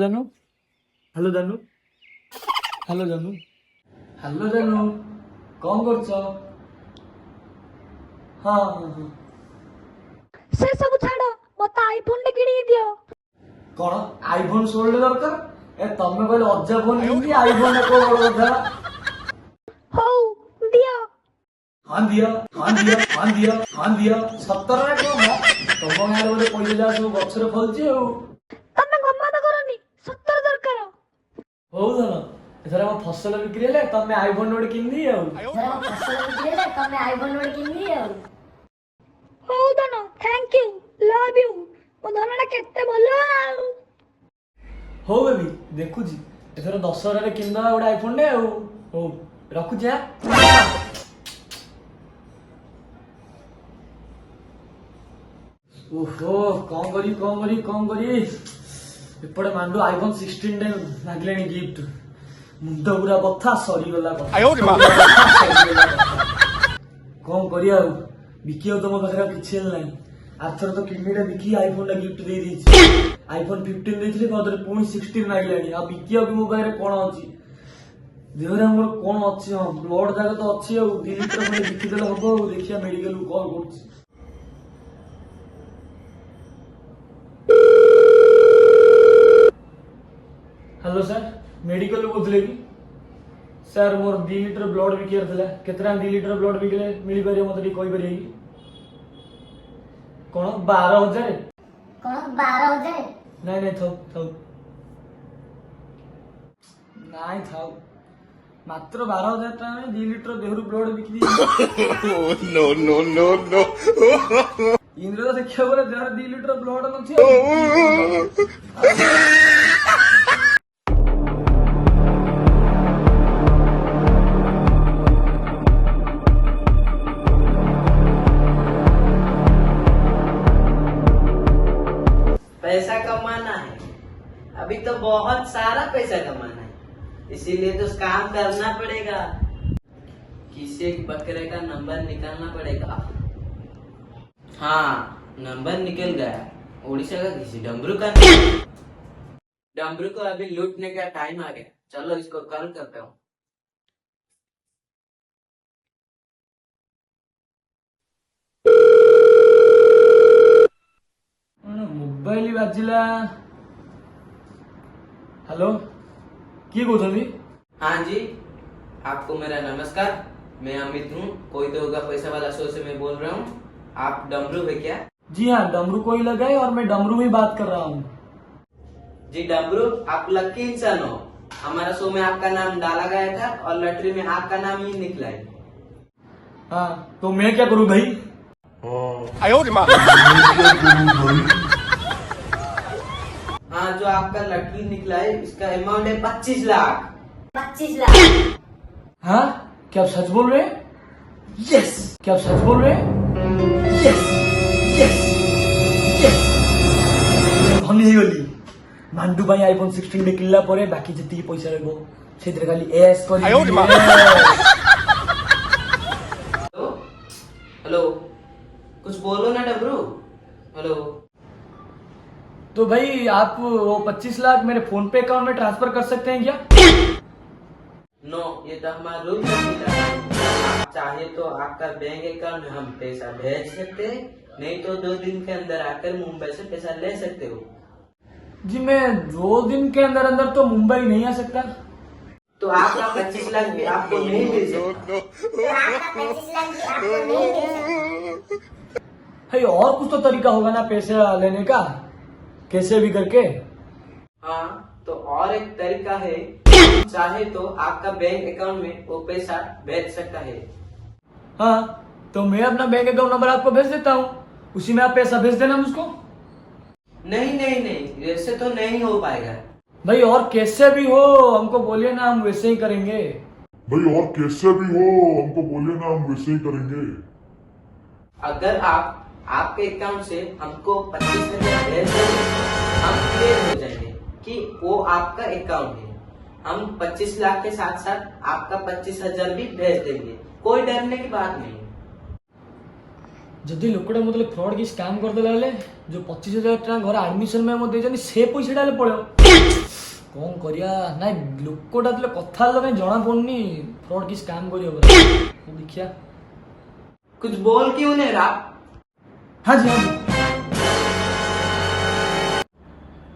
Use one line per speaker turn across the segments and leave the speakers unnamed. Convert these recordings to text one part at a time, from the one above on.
जानू हेलो जानू हेलो जानू हेलो जानू कौन करछ? हाँ हाँ हाँ
से सब छाड़ मत आईफोन टे किणी दियो।
कौन आईफोन 16 दरकार ए तमे कहले अज्जा फोन किनी आईफोन को बड़ कथा।
हौ दियो।
हाँ दिया हाँ दिया हाँ दिया हाँ दिया 17 रे कौन तम गाँव गोटे पैसा जा सब गछरे फलछि
तमे गम्मत करनी 70 दरकार।
हौ धन एथरा हम फसल बिक्री हेले तमे आईफोन गोटे किन दी
हौ धन थैंक यू लव यू मो धनटा केते भलो आउ।
हो बेबी देखु जी एथरा 10,000 रे किन दवा गोटे आईफोन ने हो रखु जा। ओहो कौन करी एपटे मांडू आईफोन 16 टे लागलेनी गिफ्ट मुंड पूरा बथा सरी गला कौन करिया बिकियो तो मो पाखरे किछि नै आथर तो किडनीटा बिकी आईफोन ला गिफ्ट दे दी आईफोन 15 देथिले बदरे पुणी 16 लागलेनी आ बिकियो भी मो पाखरे कोन अछि देहरे मोर कोन अछि ब्लड जागा तो अछि 2 लीटर खंडे बिकी देले हबो देखिया मेडिकल को कॉल करछि। हेलो सर मेडिकल बोलते कि सर मोर 2 लीटर ब्लड बिकियार थिला केतना 2 लीटर ब्लड बिकले मिली पारे मते टी कहि पारे कि कोन 12,000
कोन 12,000
नहीं थाउ नहीं थाउ मात्र 12,000 टका में 2 लीटर देहरु ब्लड बिकि दी no no no no Indra देखियो बोले जहर 2 लीटर ब्लड नथि
पैसा कमाना है, अभी तो बहुत सारा पैसा कमाना है, इसीलिए तो काम करना पड़ेगा। किसी एक बकरे का नंबर निकालना पड़ेगा। हाँ नंबर निकल गया, उड़ीसा का किसी डमरू का। डमरू को अभी लूटने का टाइम आ गया, चलो इसको कॉल करता हूँ।
मोबाइल बाजिला हेलो किए कहते?
हाँ जी आपको मेरा नमस्कार, मैं अमित हूँ, कोई तो होगा पैसा वाला शो से मैं बोल रहा हूँ। आप डमरू है क्या?
जी हाँ डमरू को ही लगाए और मैं डमरू में बात कर रहा हूँ।
जी डमरू आप लकी इंसान हो, हमारा शो में आपका नाम डाला गया था और लॉटरी में आपका नाम ही निकला है।
हाँ तो मैं क्या करूँ भाई?
हाँ जो आपका लॉटरी निकला है इसका अमाउंट है 25 लाख।
25 लाख।
हाँ क्या आप सच बोल रहे हैं? यस क्या आप सच बोल रहे हैं? यस यस यस धनी ही गली मांडू भाई आईफोन 16 डे किल्ला परे बाकी जति पैसा रहबो सेतिर खाली एस करी।
हेलो कुछ बोलो ना डमरू। हेलो
तो भाई आप वो 25 लाख मेरे फोन पे अकाउंट में ट्रांसफर कर सकते हैं क्या?
नो ये तो हमारा रूल है, आप चाहे तो आपका बैंक अकाउंट में हम पैसा भेज सकते हैं, नहीं तो 2 दिन के अंदर आकर मुंबई से पैसा ले सकते हो।
जी मैं 2 दिन के अंदर अंदर तो मुंबई नहीं आ सकता।
तो आपका 25 लाख भी आपको नहीं मिल सकता।
भाई और कुछ तो तरीका होगा ना पैसा लेने का, कैसे भी करके।
हाँ तो और एक तरीका है, चाहे तो आपका बैंक अकाउंट में वो पैसा भेज सकता है।
हाँ तो मैं अपना बैंक अकाउंट नंबर आपको भेज देता हूँ, उसी में आप पैसा भेज देना मुझको।
नहीं वैसे तो नहीं हो पाएगा।
भाई और कैसे भी हो हमको बोलिए ना, हम वैसे ही करेंगे।
भाई और कैसे भी हो हमको बोलिए ना, हम वैसे ही करेंगे।
अगर आप आपके अकाउंट से हमको 25,000 भेज देंगे, हम क्लियर हो जाएंगे कि वो आपका अकाउंट है। हम 25 लाख के साथ साथ आपका 25,000 भी भेज देंगे, कोई डरने की बात नहीं।
जदि लोकटा मतलब फ्रॉड की स्कैम कर देला ले जो 25,000 टका घर एडमिशन में मत देजनी से पैसा डाले पड़ो कौन करिया ना लोकटा तले कथा लगे जणा पड़नी फ्रॉड की स्कैम करियो देखिया
कुछ बोल क्यों नहीं रहा?
हाँ जी हाँ जी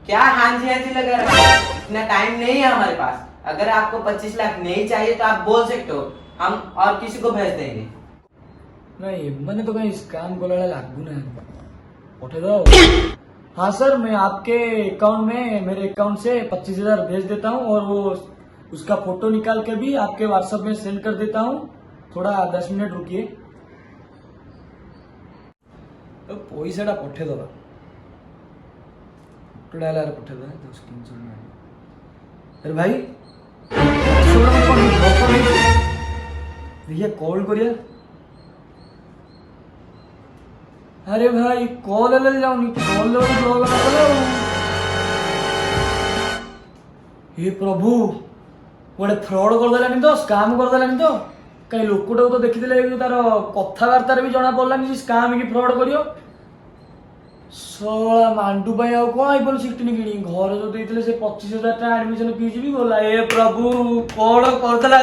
क्या हाँ जी लगा रहा है? इतना टाइम नहीं है हमारे पास। अगर आपको 25 लाख नहीं चाहिए तो आप बोल सकते हो, हम और किसी को भेज देंगे।
नहीं मैंने तो कहीं स्कैम को लड़ा लागू ना उठे दो। हाँ सर मैं आपके अकाउंट में मेरे अकाउंट से 25,000 भेज देता हूँ और वो उसका फोटो निकाल के भी आपके व्हाट्सएप में सेंड कर देता हूँ। थोड़ा 10 मिनट रुकिए तो पैसा पठे दबा पठे दे अरे भाई भैया कॉल करिया। अरे भाई कॉल ले जाऊनी कॉल ब्लॉग हे प्रभु गोटे फ्रॉड करदेलानी तो स्काम करदेलानी तो कहीं लोकटा तो देखी तार कथबार्तार भी जना पड़लानी स्काम कि फ्रॉड करियो सला मांडू भाई आउ कौन आईफोन 16 किणी घर जो देते से 25,000 टका एडमिशन फीस भी बोला ए प्रभु कौन करदेला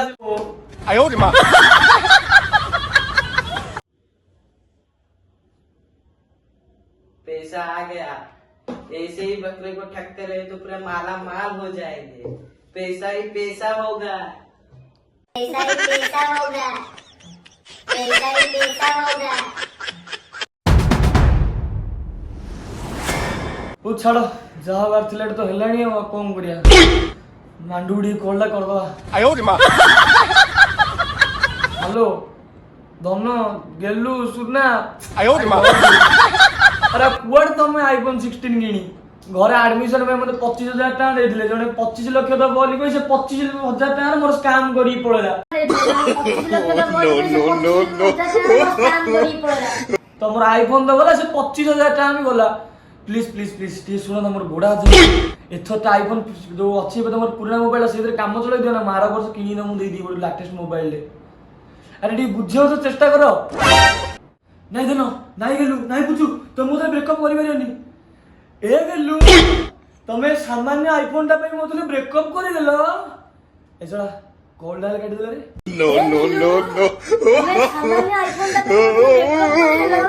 पैसा आ गया। ऐसे ही बकरे को ठगते रहे तो पूरा माला माल हो जाएंगे। पैसा ही पैसा होगा।
पैसा ही पैसा होगा। पैसा ही पैसा होगा।
वो छाड़ जहाँ बार थिलेट तो हेलानी है कौन करिया मांडूडी कॉल कर दवा। हेलो धन गेलु सुना अरे कुआड़ तमें आईफोन 16 किणी घर एडमिशन में मत 25,000 टका देथिले जने 25 लाख तो बोली कोई से 25,000 टका मोर स्कैम करी पड़ेला। तो मोर आईफोन तो गला से 25,000 टका भी गला। प्लीज प्लीज प्लीज टी सुनो तमर गोड़ा एथर तो आईफोन जो अच्छी तमर पुराना मोबाइल से काम चलाई दियो ना मारा वर्ष किनी ना मु दे दी गोटे लेटेस्ट मोबाइल ले। अरे टी बुझियो तो चेष्टा करो नहीं देनो नहीं गेलु नहीं बुझु तुम तो ब्रेकअप करि परियोनी ए गेलु तमे सामान्य आईफोन टा पे मोतले ब्रेकअप करि देलो एसला कॉल डायल काटी देला रे
नो नो नो नो सामान्य आईफोन टा पे ब्रेकअप करि देलो